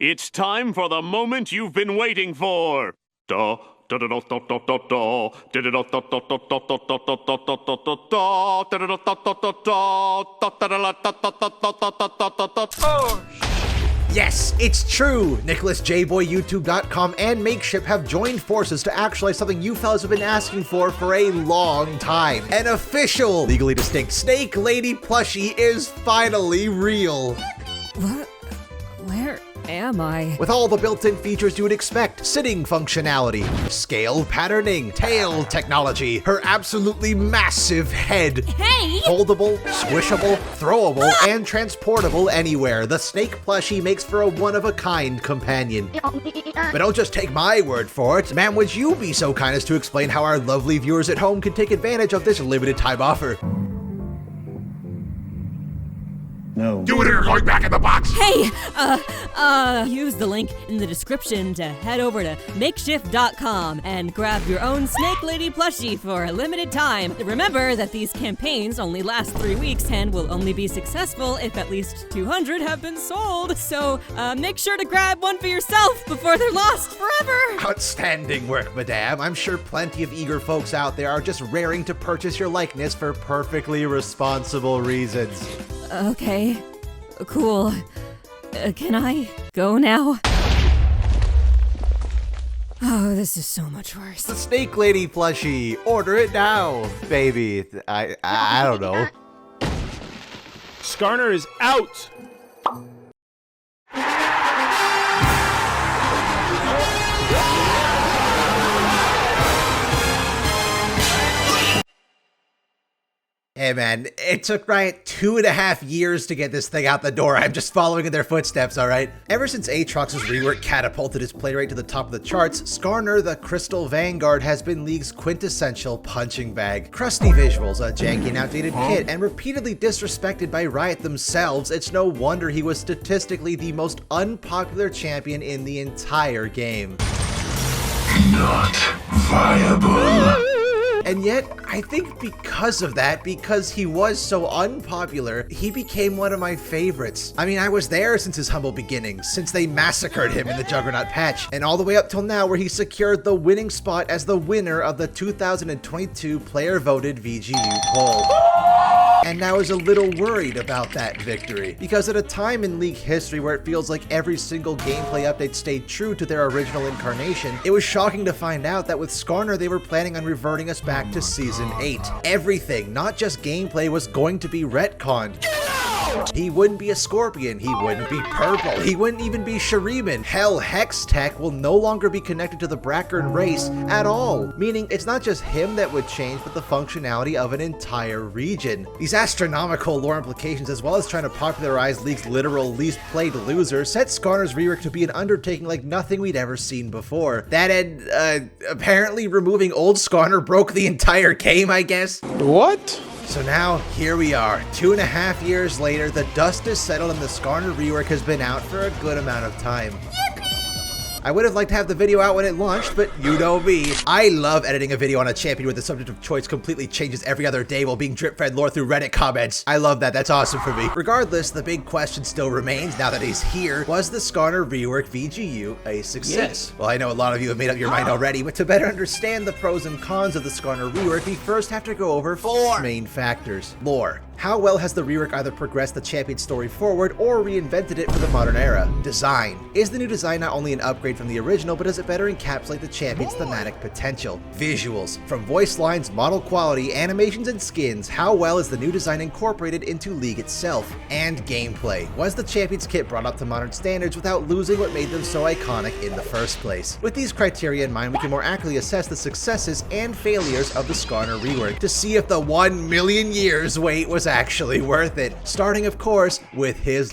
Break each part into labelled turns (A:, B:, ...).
A: It's time for the moment you've been waiting for. Da da da da da da da da da da da da da da da da da da.
B: Yes, it's true! NicholasJBoyYouTube.com and Makeship have joined forces to actualize something you fellas have been asking for a long time. An official, legally distinct Snake Lady plushie is finally real.
C: What? Where am I?
B: With all the built-in features you would expect: sitting functionality, scale patterning, tail technology, her absolutely massive head.
C: Hey!
B: Foldable, squishable, throwable, and transportable anywhere, the Snake plushie makes for a one-of-a-kind companion. But don't just take my word for it. Ma'am, would you be so kind as to explain how our lovely viewers at home can take advantage of this limited time offer?
D: No. Do it or you're going back in the box!
C: Hey! Use the link in the description to head over to makeshift.com and grab your own Snake Lady plushie for a limited time. Remember that these campaigns only last 3 weeks and will only be successful if at least 200 have been sold. So, make sure to grab one for yourself before they're lost forever!
B: Outstanding work, madame. I'm sure plenty of eager folks out there are just raring to purchase your likeness for perfectly responsible reasons.
C: Okay, cool. Can I go now? Oh, this is so much worse.
B: The Snake Lady plushie. Order it now, baby. I don't know.
E: Skarner is out!
B: Hey man, it took Riot 2.5 years to get this thing out the door. I'm just following in their footsteps, alright? Ever since Aatrox's rework catapulted his play rate to the top of the charts, Skarner, the Crystal Vanguard, has been League's quintessential punching bag. Crusty visuals, a janky and outdated kit, and repeatedly disrespected by Riot themselves, it's no wonder he was statistically the most unpopular champion in the entire game.
D: Not viable.
B: And yet, I think because of that, because he was so unpopular, he became one of my favorites. I mean, I was there since his humble beginnings, since they massacred him in the Juggernaut patch, and all the way up till now where he secured the winning spot as the winner of the 2022 player-voted VGU poll. And now is a little worried about that victory, because at a time in League history where it feels like every single gameplay update stayed true to their original incarnation, it was shocking to find out that with Skarner they were planning on reverting us back to Season 8. Everything, not just gameplay, was going to be retconned. He wouldn't be a Scorpion, he wouldn't be purple, he wouldn't even be Shuriman. Hell, Hex Tech will no longer be connected to the Brackern race at all, meaning it's not just him that would change, but the functionality of an entire region. These astronomical lore implications, as well as trying to popularize League's literal least played loser, set Skarner's rework to be an undertaking like nothing we'd ever seen before. That and, apparently removing old Skarner broke the entire game, I guess?
E: What?
B: So now, here we are. 2.5 years later, the dust is settled and the Skarner rework has been out for a good amount of time. I would have liked to have the video out when it launched, but you know me. I love editing a video on a champion where the subject of choice completely changes every other day while being drip-fed lore through Reddit comments. I love that, that's awesome for me. Regardless, the big question still remains, now that he's here, was the Skarner rework VGU a success? Yes. Well, I know a lot of you have made up your mind already, but to better understand the pros and cons of the Skarner rework, we first have to go over 4 main factors. Lore. How well has the rework either progressed the champion's story forward or reinvented it for the modern era? Design. Is the new design not only an upgrade from the original, but does it better encapsulate the champion's thematic potential? Visuals. From voice lines, model quality, animations, and skins, how well is the new design incorporated into League itself? And gameplay. Was the champion's kit brought up to modern standards without losing what made them so iconic in the first place? With these criteria in mind, we can more accurately assess the successes and failures of the Skarner rework to see if the 1 million years wait was actually worth it. Starting, of course, with his...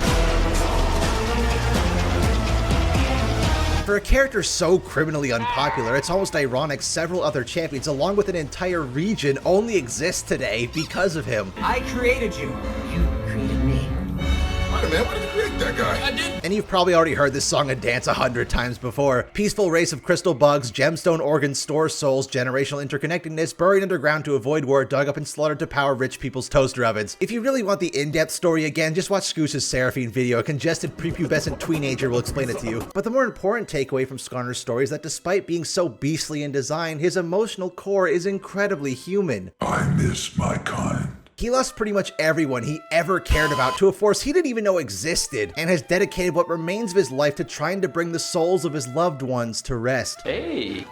B: For a character so criminally unpopular, it's almost ironic several other champions, along with an entire region, only exist today because of him.
F: I created you. You created me.
D: Wait a minute, what did you create? that guy.
E: I did.
B: And you've probably already heard this song and dance 100 times before. Peaceful race of crystal bugs, gemstone organs, store souls, generational interconnectedness, buried underground to avoid war, dug up and slaughtered to power rich people's toaster ovens. If you really want the in-depth story again, just watch Scoose's Seraphine video. A congested prepubescent tweenager will explain it to you. But the more important takeaway from Skarner's story is that despite being so beastly in design, his emotional core is incredibly human.
D: I miss my kind.
B: He lost pretty much everyone he ever cared about to a force he didn't even know existed, and has dedicated what remains of his life to trying to bring the souls of his loved ones to rest.
E: Hey.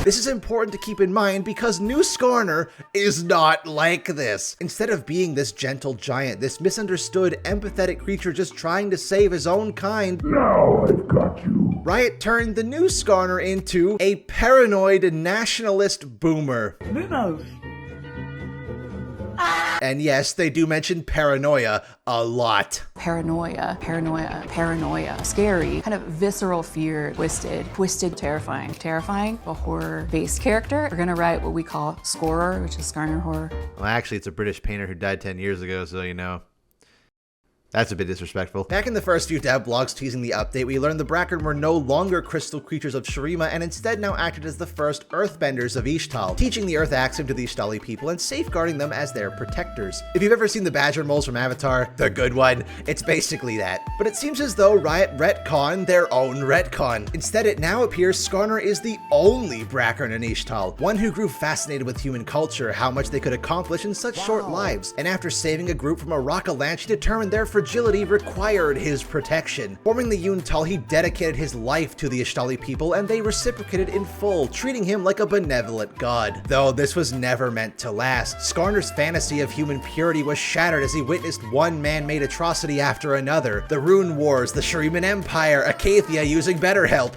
B: This is important to keep in mind because new Skarner is not like this. Instead of being this gentle giant, this misunderstood, empathetic creature just trying to save his own kind,
D: Now I've got you.
B: Riot turned the new Skarner into a paranoid nationalist boomer. And yes, they do mention paranoia a lot.
F: Paranoia, paranoia, paranoia. Scary, kind of visceral fear, twisted, terrifying. Terrifying, a horror-based character. We're gonna write what we call scorer, which is Skarner horror.
B: Well, actually, it's a British painter who died 10 years ago, so you know. That's a bit disrespectful. Back in the first few dev blogs teasing the update, we learned the Bracken were no longer crystal creatures of Shurima and instead now acted as the first earthbenders of Ciucatl, teaching the earth axiom to the Ciucatl people and safeguarding them as their protectors. If you've ever seen the badger moles from Avatar, the good one, it's basically that. But it seems as though Riot retconned their own retcon. Instead, it now appears Skarner is the only Bracken in Ciucatl, one who grew fascinated with human culture, how much they could accomplish in such short lives, and after saving a group from a rock-a-lanche, he determined their fragility required his protection. Forming the Ciucatl, he dedicated his life to the Ciucatl people, and they reciprocated in full, treating him like a benevolent god. Though this was never meant to last. Skarner's fantasy of human purity was shattered as he witnessed one man-made atrocity after another. The Rune Wars, the Shuriman Empire, Acacia using BetterHelp.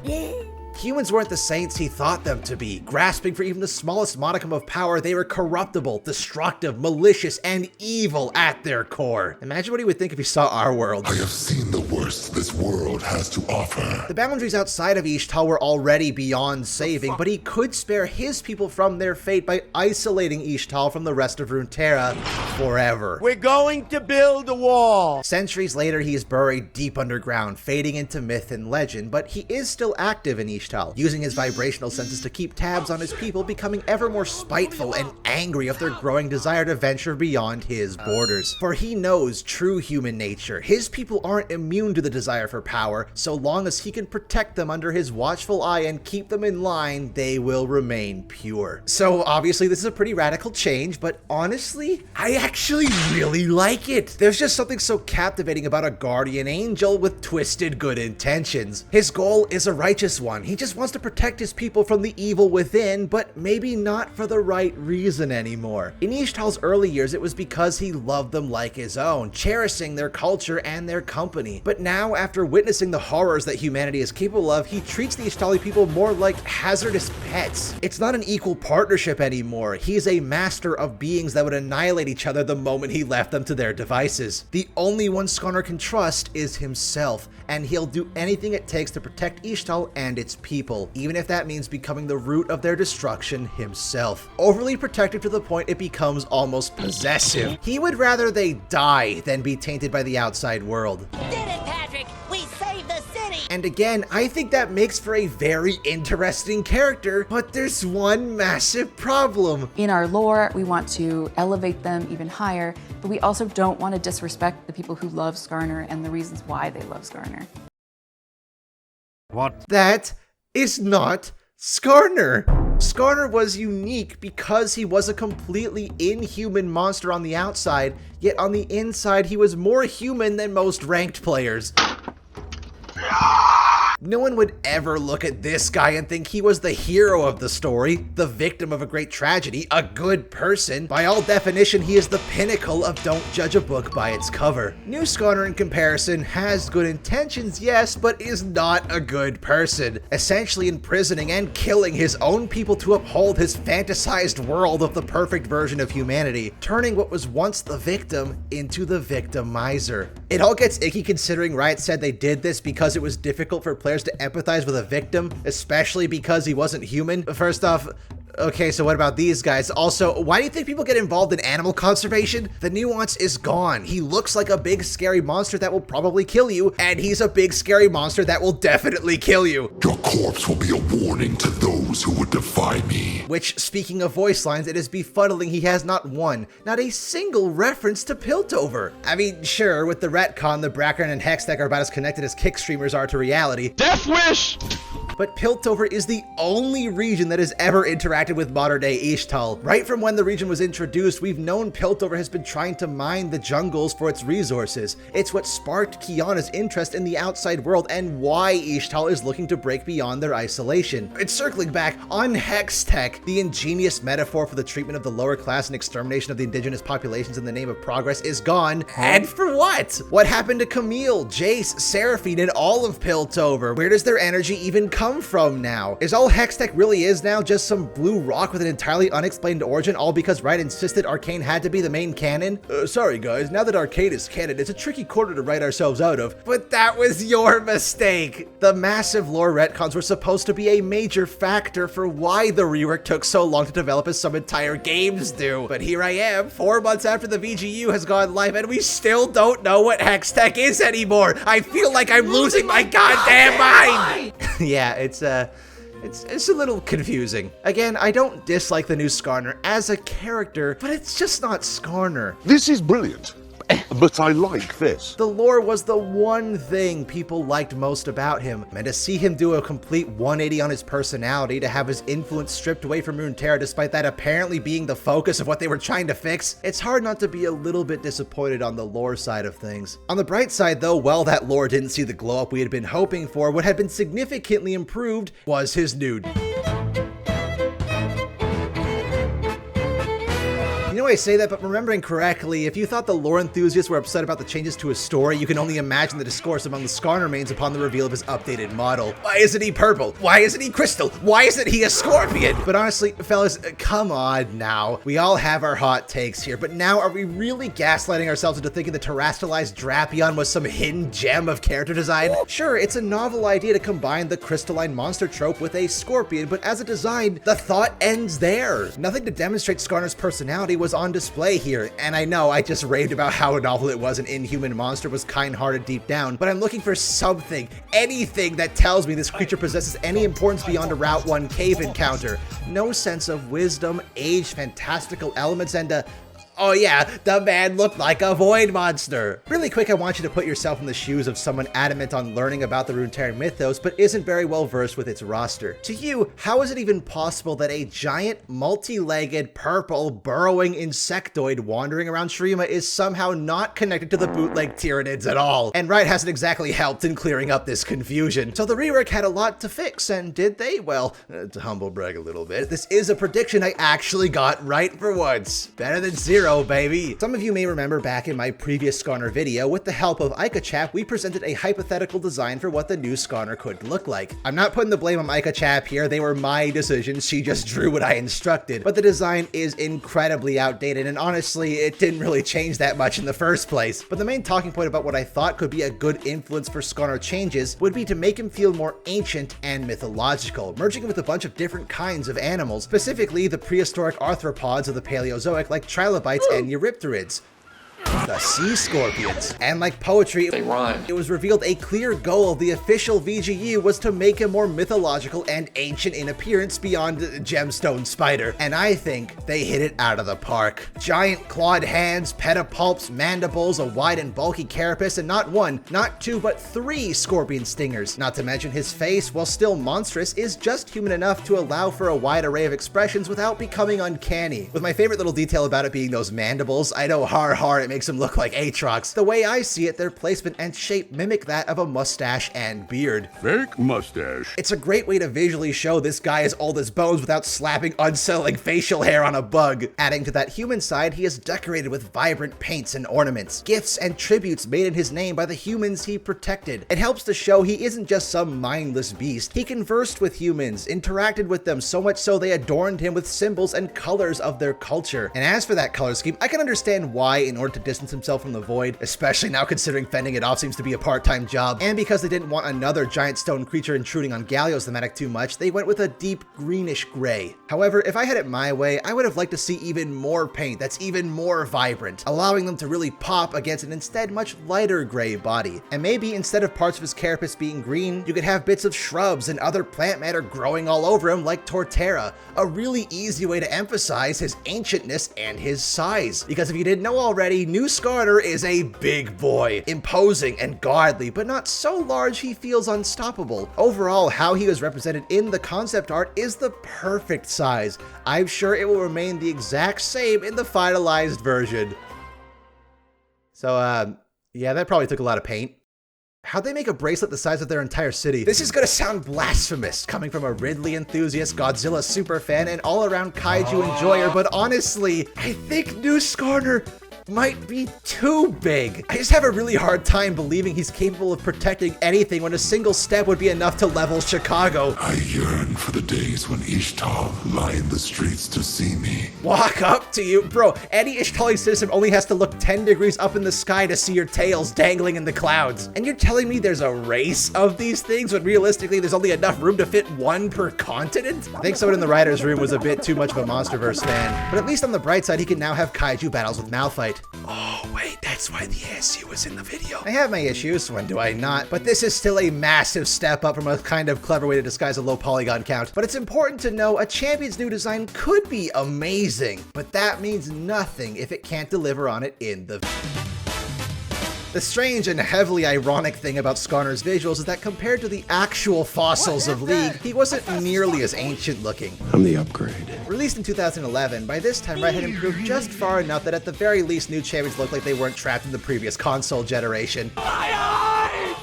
B: Humans weren't the saints he thought them to be. Grasping for even the smallest modicum of power, they were corruptible, destructive, malicious, and evil at their core. Imagine what he would think if he saw our world.
D: I have seen the worst this world has to offer.
B: The boundaries outside of Ciucatl were already beyond saving, but he could spare his people from their fate by isolating Ciucatl from the rest of Runeterra forever.
G: We're going to build a wall.
B: Centuries later, he is buried deep underground, fading into myth and legend, but he is still active in Ciucatl, using his vibrational senses to keep tabs on his people, becoming ever more spiteful and angry of their growing desire to venture beyond his borders. For he knows true human nature. His people aren't immune to the desire for power. So long as he can protect them under his watchful eye and keep them in line, they will remain pure. So obviously this is a pretty radical change, but honestly, I actually really like it. There's just something so captivating about a guardian angel with twisted good intentions. His goal is a righteous one. He just wants to protect his people from the evil within, but maybe not for the right reason anymore. In Ciucatl's early years, it was because he loved them like his own, cherishing their culture and their company. But now, after witnessing the horrors that humanity is capable of, he treats the Ciucatl people more like hazardous pets. It's not an equal partnership anymore. He's a master of beings that would annihilate each other the moment he left them to their devices. The only one Skarner can trust is himself, and he'll do anything it takes to protect Ciucatl and its people, even if that means becoming the root of their destruction himself. Overly protective to the point it becomes almost possessive. He would rather they die than be tainted by the outside world.
H: Did it, Patrick! We saved the city!
B: And again, I think that makes for a very interesting character, but there's one massive problem.
F: In our lore, we want to elevate them even higher, but we also don't want to disrespect the people who love Skarner and the reasons why they love Skarner.
G: What?
B: That is not Skarner. Skarner was unique because he was a completely inhuman monster on the outside, yet on the inside he was more human than most ranked players. No one would ever look at this guy and think he was the hero of the story, the victim of a great tragedy, a good person. By all definition, he is the pinnacle of don't judge a book by its cover. New Skarner, in comparison, has good intentions, yes, but is not a good person, essentially imprisoning and killing his own people to uphold his fantasized world of the perfect version of humanity, turning what was once the victim into the victimizer. It all gets icky considering Riot said they did this because it was difficult for players starts to empathize with a victim, especially because he wasn't human. First off, okay, so what about these guys? Also, why do you think people get involved in animal conservation? The nuance is gone. He looks like a big scary monster that will probably kill you, and he's a big scary monster that will definitely kill you.
D: Your corpse will be a warning to those who would defy me.
B: Which, speaking of voice lines, it is befuddling he has not one, not a single reference to Piltover. I mean, sure, with the retcon, the background and Hextech are about as connected as kick streamers are to reality.
G: Death Wish!
B: But Piltover is the only region that has ever interacted with modern-day Ciucatl. Right from when the region was introduced, we've known Piltover has been trying to mine the jungles for its resources. It's what sparked Kiana's interest in the outside world and why Ciucatl is looking to break beyond their isolation. It's circling back on Hextech, the ingenious metaphor for the treatment of the lower class and extermination of the indigenous populations in the name of progress is gone. And for what? What happened to Camille, Jace, Seraphine, and all of Piltover? Where does their energy even come from now? Is all Hextech really is now just some blue rock with an entirely unexplained origin, all because Wright insisted Arcane had to be the main canon? Sorry guys, now that Arcane is canon, it's a tricky corner to write ourselves out of. But that was your mistake! The massive lore retcons were supposed to be a major factor for why the rework took so long to develop as some entire games do. But here I am, 4 months after the VGU has gone live, and we still don't know what Hextech is anymore! I feel like I'm losing my goddamn mind! Yeah, it's a little confusing. Again, I don't dislike the new Skarner as a character, but it's just not Skarner.
E: This is brilliant, but I like this.
B: The lore was the one thing people liked most about him, and to see him do a complete 180 on his personality, to have his influence stripped away from Runeterra despite that apparently being the focus of what they were trying to fix, it's hard not to be a little bit disappointed on the lore side of things. On the bright side though, while that lore didn't see the glow up we had been hoping for, what had been significantly improved was his nude. You know I say that, but remembering correctly, if you thought the lore enthusiasts were upset about the changes to his story, you can only imagine the discourse among the Skarner mains upon the reveal of his updated model. Why isn't he purple? Why isn't he crystal? Why isn't he a scorpion? But honestly, fellas, come on now. We all have our hot takes here, but now are we really gaslighting ourselves into thinking the terastallized Drapion was some hidden gem of character design? Sure, it's a novel idea to combine the crystalline monster trope with a scorpion, but as a design, the thought ends there. Nothing to demonstrate Skarner's personality was on display here, and I know I just raved about how novel it was an inhuman monster was kind-hearted deep down, but I'm looking for something, anything that tells me this creature possesses any importance beyond a Route 1 cave encounter. No sense of wisdom, age, fantastical elements, and oh yeah, the man looked like a void monster. Really quick, I want you to put yourself in the shoes of someone adamant on learning about the Runeterra mythos, but isn't very well versed with its roster. To you, how is it even possible that a giant, multi-legged, purple, burrowing insectoid wandering around Shurima is somehow not connected to the bootleg Tyranids at all? And Wright hasn't exactly helped in clearing up this confusion. So the rework had a lot to fix, and did they? Well, to humble brag a little bit, this is a prediction I actually got right for once. Better than zero, baby. Some of you may remember back in my previous Skarner video, with the help of Ikachap, we presented a hypothetical design for what the new Skarner could look like. I'm not putting the blame on Ikachap here, they were my decisions, she just drew what I instructed, but the design is incredibly outdated, and honestly, it didn't really change that much in the first place. But the main talking point about what I thought could be a good influence for Skarner changes would be to make him feel more ancient and mythological, merging him with a bunch of different kinds of animals, specifically the prehistoric arthropods of the Paleozoic like trilobites and Eurypterids. The sea scorpions. And like poetry, they rhyme. It was revealed a clear goal of the official VGU was to make him more mythological and ancient in appearance beyond gemstone spider. And I think they hit it out of the park. Giant clawed hands, pedipalps, mandibles, a wide and bulky carapace, and not one, not two, but 3 scorpion stingers. Not to mention his face, while still monstrous, is just human enough to allow for a wide array of expressions without becoming uncanny. With my favorite little detail about it being those mandibles, I know it makes him look like Aatrox. The way I see it, their placement and shape mimic that of a mustache and beard.
E: Fake mustache.
B: It's a great way to visually show this guy is old as bones without slapping unsettling facial hair on a bug. Adding to that human side, he is decorated with vibrant paints and ornaments, gifts and tributes made in his name by the humans he protected. It helps to show he isn't just some mindless beast. He conversed with humans, interacted with them so much so they adorned him with symbols and colors of their culture. And as for that color scheme, I can understand why, in order to distance himself from the void, especially now considering fending it off seems to be a part-time job. And because they didn't want another giant stone creature intruding on Galio's thematic too much, they went with a deep greenish gray. However, if I had it my way, I would have liked to see even more paint that's even more vibrant, allowing them to really pop against an instead much lighter gray body. And maybe instead of parts of his carapace being green, you could have bits of shrubs and other plant matter growing all over him like Torterra, a really easy way to emphasize his ancientness and his size. Because if you didn't know already, new Skarner is a big boy, imposing and godly, but not so large he feels unstoppable. Overall, how he was represented in the concept art is the perfect size. I'm sure it will remain the exact same in the finalized version. So, yeah, that probably took a lot of paint. How'd they make a bracelet the size of their entire city? This is gonna sound blasphemous, coming from a Ridley enthusiast, Godzilla superfan, and all-around kaiju enjoyer, but honestly, I think new Skarner might be too big. I just have a really hard time believing he's capable of protecting anything when a single step would be enough to level Chicago.
D: I yearn for the days when Ishtar lined the streets to see me.
B: Walk up to you? Bro, any Ishtali citizen only has to look 10 degrees up in the sky to see your tails dangling in the clouds. And you're telling me there's a race of these things when realistically there's only enough room to fit one per continent? I think someone in the writer's room was a bit too much of a Monsterverse fan. But at least on the bright side, he can now have kaiju battles with Malphite. Oh, wait, that's why the SU was in the video. I have my issues, when do I not? But this is still a massive step up from a kind of clever way to disguise a low polygon count. But it's important to know a champion's new design could be amazing, but that means nothing if it can't deliver on it in the The strange and heavily ironic thing about Skarner's visuals is that compared to the actual fossils of League, he wasn't nearly as ancient looking.
E: I'm the upgrade.
B: Released in 2011, by this time Red had improved just far enough that at the very least new champions looked like they weren't trapped in the previous console generation.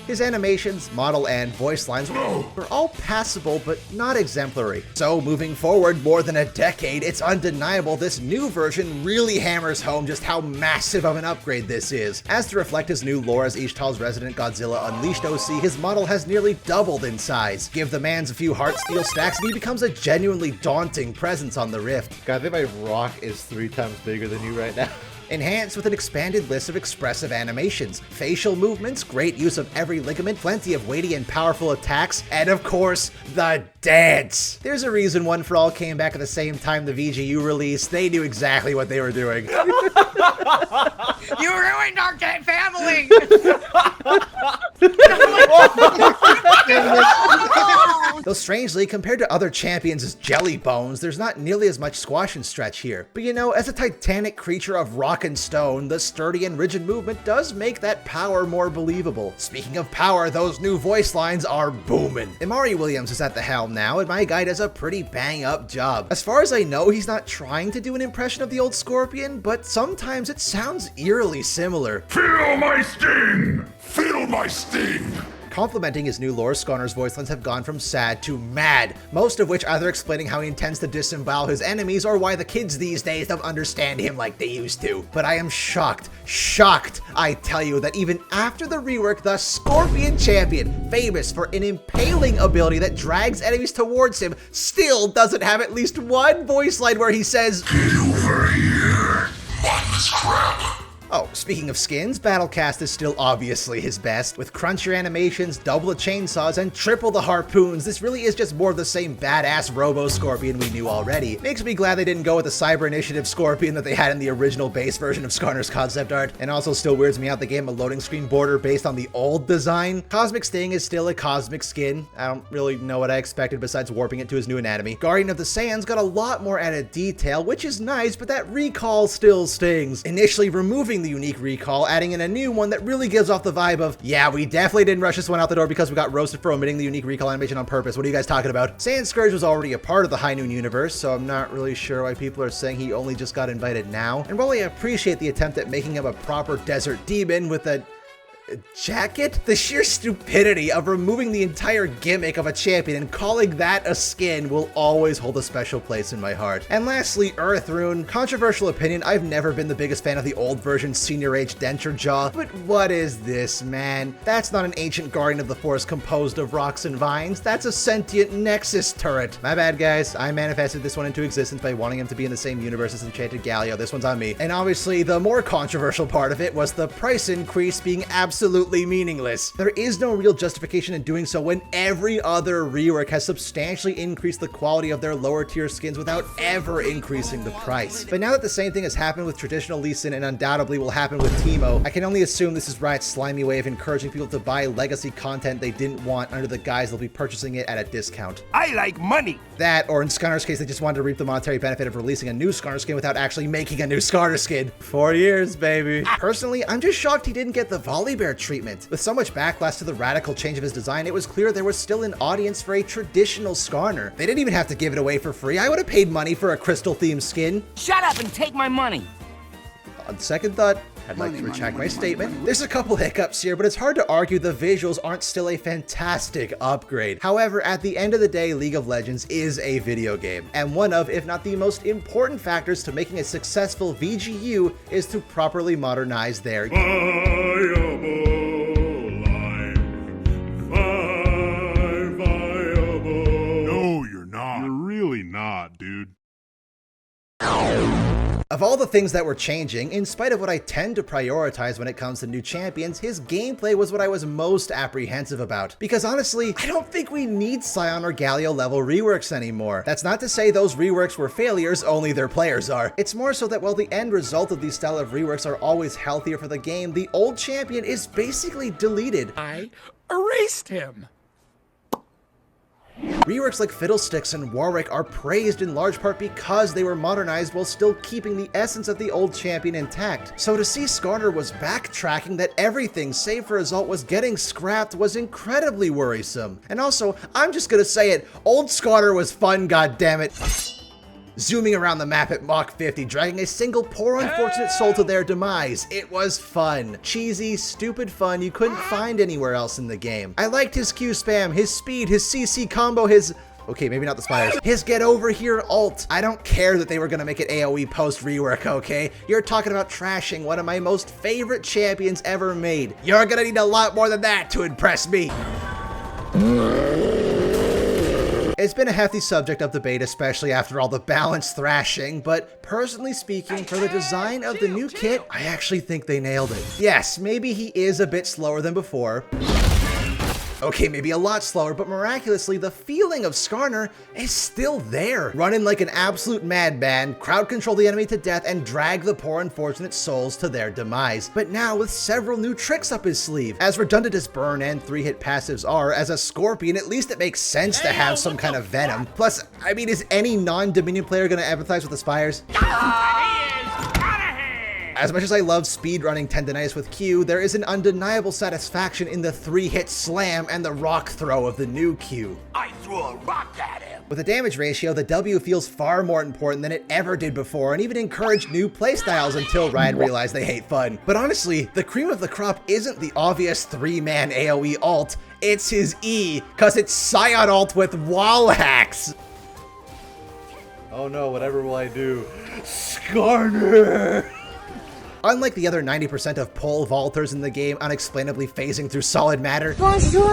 B: His animations, model, and voice lines were all passable, but not exemplary. So moving forward more than a decade, it's undeniable this new version really hammers home just how massive of an upgrade this is. As to reflect his new lore as Ishtal's resident Godzilla Unleashed OC, his model has nearly doubled in size. Give the man's a few Heartsteel stacks and he becomes a genuinely daunting presence on the Rift. God, I think my rock is 3 times bigger than you right now. Enhanced with an expanded list of expressive animations, facial movements, great use of every ligament, plenty of weighty and powerful attacks, and of course, the dance. There's a reason One For All came back at the same time the VGU released. They knew exactly what they were doing.
H: You ruined our family!
B: Though strangely, compared to other champions as Jelly Bones, there's not nearly as much squash and stretch here. But you know, as a titanic creature of rock and stone, the sturdy and rigid movement does make that power more believable. Speaking of power, those new voice lines are booming. Imari Williams is at the helm now, and my guy does a pretty bang-up job. As far as I know, he's not trying to do an impression of the old Scorpion, but sometimes it sounds eerily similar.
D: Feel my sting! Feel my sting!
B: Complementing his new lore, Skarner's voice lines have gone from sad to mad, most of which either explaining how he intends to disembowel his enemies or why the kids these days don't understand him like they used to. But I am shocked, I tell you, that even after the rework, the Scorpion Champion, famous for an impaling ability that drags enemies towards him, still doesn't have at least one voice line where he says,
D: Get over here, mindless crap.
B: Oh, speaking of skins, Battlecast is still obviously his best. With crunchier animations, double the chainsaws, and triple the harpoons, this really is just more of the same badass Robo-Scorpion we knew already. Makes me glad they didn't go with the Cyber Initiative Scorpion that they had in the original base version of Skarner's concept art, and also still weirds me out they gave him a loading screen border based on the old design. Cosmic Sting is still a cosmic skin. I don't really know what I expected besides warping it to his new anatomy. Guardian of the Sands got a lot more added detail, which is nice, but that recall still stings. Initially removing the unique recall, adding in a new one that really gives off the vibe of, yeah, we definitely didn't rush this one out the door because we got roasted for omitting the unique recall animation on purpose. What are you guys talking about? Sand Scourge was already a part of the High Noon universe, so I'm not really sure why people are saying he only just got invited now. And while I appreciate the attempt at making him a proper desert demon with a jacket? The sheer stupidity of removing the entire gimmick of a champion and calling that a skin will always hold a special place in my heart. And lastly, Earthrune. Controversial opinion, I've never been the biggest fan of the old version senior age denture jaw, but what is this, man? That's not an ancient guardian of the forest composed of rocks and vines, that's a sentient Nexus turret. My bad, guys. I manifested this one into existence by wanting him to be in the same universe as Enchanted Galio. This one's on me. And obviously, the more controversial part of it was the price increase being absolutely meaningless. There is no real justification in doing so when every other rework has substantially increased the quality of their lower tier skins without ever increasing the price. But now that the same thing has happened with traditional Lee Sin and undoubtedly will happen with Teemo, I can only assume this is Riot's slimy way of encouraging people to buy legacy content they didn't want under the guise they'll be purchasing it at a discount.
G: I like money.
B: That, or in Skarner's case, they just wanted to reap the monetary benefit of releasing a new Skarner skin without actually making a new Skarner skin. 4 years, baby. Personally, I'm just shocked he didn't get the Volibear treatment. With so much backlash to the radical change of his design, it was clear there was still an audience for a traditional Skarner. They didn't even have to give it away for free. I would have paid money for a crystal-themed skin.
H: Shut up and take my money.
B: On second thought, I'd like to retract my statement. There's a couple hiccups here, but it's hard to argue the visuals aren't still a fantastic upgrade. However, at the end of the day, League of Legends is a video game, and one of, if not the most important factors to making a successful VGU is to properly modernize their
E: No, you're not. You're really not, dude.
B: Of all the things that were changing, in spite of what I tend to prioritize when it comes to new champions, his gameplay was what I was most apprehensive about. Because honestly, I don't think we need Scion or Galio level reworks anymore. That's not to say those reworks were failures, only their players are. It's more so that while the end result of these style of reworks are always healthier for the game, the old champion is basically deleted.
H: I erased him.
B: Reworks like Fiddlesticks and Warwick are praised in large part because they were modernized while still keeping the essence of the old champion intact. So to see Skarner was backtracking that everything save for his ult was getting scrapped was incredibly worrisome. And also, I'm just gonna say it, old Skarner was fun, goddammit. Zooming around the map at Mach 50, dragging a single poor unfortunate soul to their demise. It was fun. Cheesy, stupid fun you couldn't find anywhere else in the game. I liked his Q spam, his speed, his CC combo, his... Okay, maybe not the spires. His get over here ult. I don't care that they were gonna make it AoE post rework, okay? You're talking about trashing one of my most favorite champions ever made. You're gonna need a lot more than that to impress me. It's been a hefty subject of debate, especially after all the balanced thrashing, but personally speaking, for the design of the new kit, I actually think they nailed it. Yes, maybe he is a bit slower than before. Okay, maybe a lot slower, but miraculously, the feeling of Skarner is still there. Running like an absolute madman, crowd control the enemy to death, and drag the poor unfortunate souls to their demise. But now with several new tricks up his sleeve. As redundant as burn and 3-hit passives are, as a Scorpion, at least it makes sense to have some kind of venom. Plus, I mean, is any non-Dominion player gonna empathize with the Spires? As much as I love speedrunning Tendinitis with Q, there is an undeniable satisfaction in the 3-hit slam and the rock throw of the new Q.
G: I threw a rock at him.
B: With a damage ratio, the W feels far more important than it ever did before and even encouraged new playstyles until Riot realized they hate fun. But honestly, the cream of the crop isn't the obvious 3-man AoE ult, it's his E, cause it's Scion ult with wall hacks. Oh no, whatever will I do? Skarner! Unlike the other 90% of pole vaulters in the game unexplainably phasing through solid matter,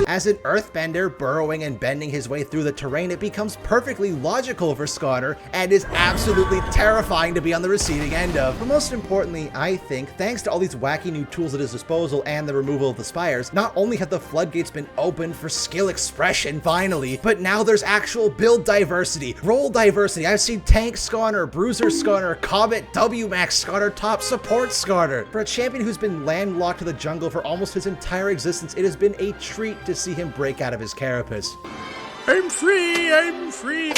B: as an earthbender burrowing and bending his way through the terrain, it becomes perfectly logical for Skarner and is absolutely terrifying to be on the receiving end of. But most importantly, I think, thanks to all these wacky new tools at his disposal and the removal of the spires, not only have the floodgates been opened for skill expression finally, but now there's actual build diversity, role diversity. I've seen Tank Skarner, Bruiser Skarner, Comet, WMAX Skarner, Top Support Skarner. For a champion who's been landlocked to the jungle for almost his entire existence, it has been a treat to see him break out of his carapace.
H: I'm free, I'm free.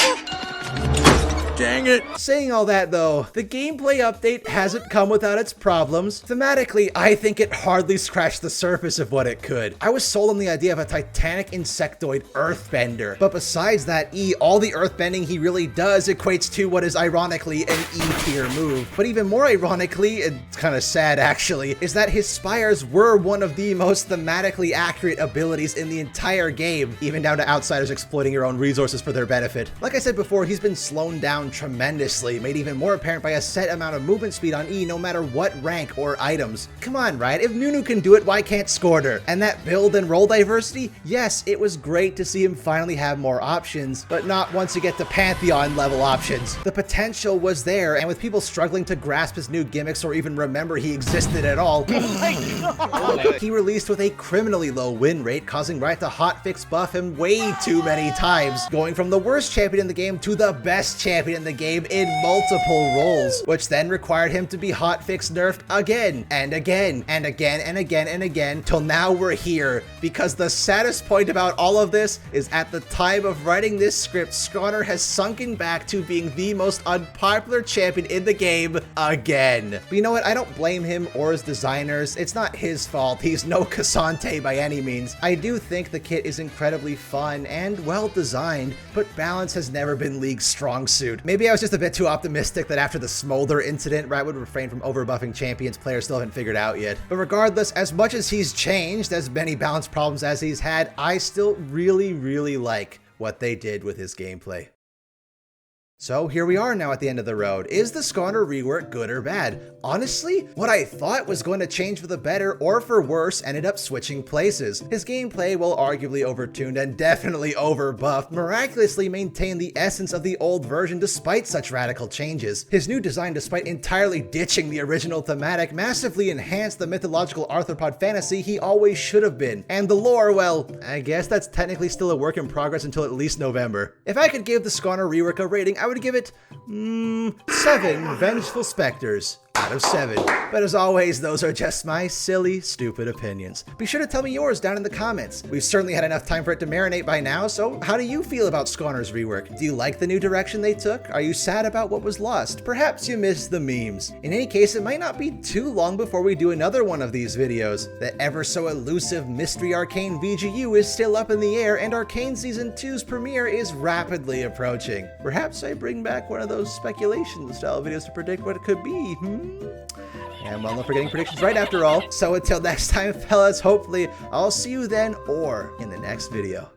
B: Dang it. Saying all that though, the gameplay update hasn't come without its problems. Thematically, I think it hardly scratched the surface of what it could. I was sold on the idea of a titanic insectoid earthbender, but besides that all the earthbending he really does equates to what is ironically an E-tier move. But even more ironically, it's kind of sad actually, is that his spires were one of the most thematically accurate abilities in the entire game, even down to outsiders exploiting your own resources for their benefit. Like I said before, he's been slowed down tremendously, made even more apparent by a set amount of movement speed on E no matter what rank or items. Come on, right? If Nunu can do it, why can't Skarner? And that build and role diversity? Yes, it was great to see him finally have more options, but not once you get to Pantheon level options. The potential was there, and with people struggling to grasp his new gimmicks or even remember he existed at all, he released with a criminally low win rate, causing Riot to hotfix buff him way too many times, going from the worst champion in the game to the best champion in the game in multiple roles, which then required him to be hotfix nerfed again and again and again and again and again till now we're here. Because the saddest point about all of this is at the time of writing this script, Skarner has sunken back to being the most unpopular champion in the game again. But you know what? I don't blame him or his designers. It's not his fault. He's no Cassante by any means. I do think the kit is incredibly fun and well designed, but balance has never been League's strong suit. Maybe I was just a bit too optimistic that after the Smolder incident, Riot would refrain from overbuffing champions players still haven't figured out yet. But regardless, as much as he's changed, as many balance problems as he's had, I still really like what they did with his gameplay. So here we are now at the end of the road. Is the Skarner rework good or bad? Honestly, what I thought was going to change for the better or for worse ended up switching places. His gameplay, while arguably overtuned and definitely overbuffed, miraculously maintained the essence of the old version despite such radical changes. His new design, despite entirely ditching the original thematic, massively enhanced the mythological arthropod fantasy he always should have been. And the lore, well, I guess that's technically still a work in progress until at least November. If I could give the Skarner rework a rating, I would give it 7 Vengeful Spectres out of 7. But as always, those are just my silly, stupid opinions. Be sure to tell me yours down in the comments. We've certainly had enough time for it to marinate by now, so how do you feel about Skarner's rework? Do you like the new direction they took? Are you sad about what was lost? Perhaps you missed the memes. In any case, it might not be too long before we do another one of these videos. The ever so elusive Mystery Arcane VGU is still up in the air, and Arcane Season 2's premiere is rapidly approaching. Perhaps I bring back one of those speculation-style videos to predict what it could be, And well, not forgetting predictions right after all. So until next time, fellas, hopefully I'll see you then or in the next video.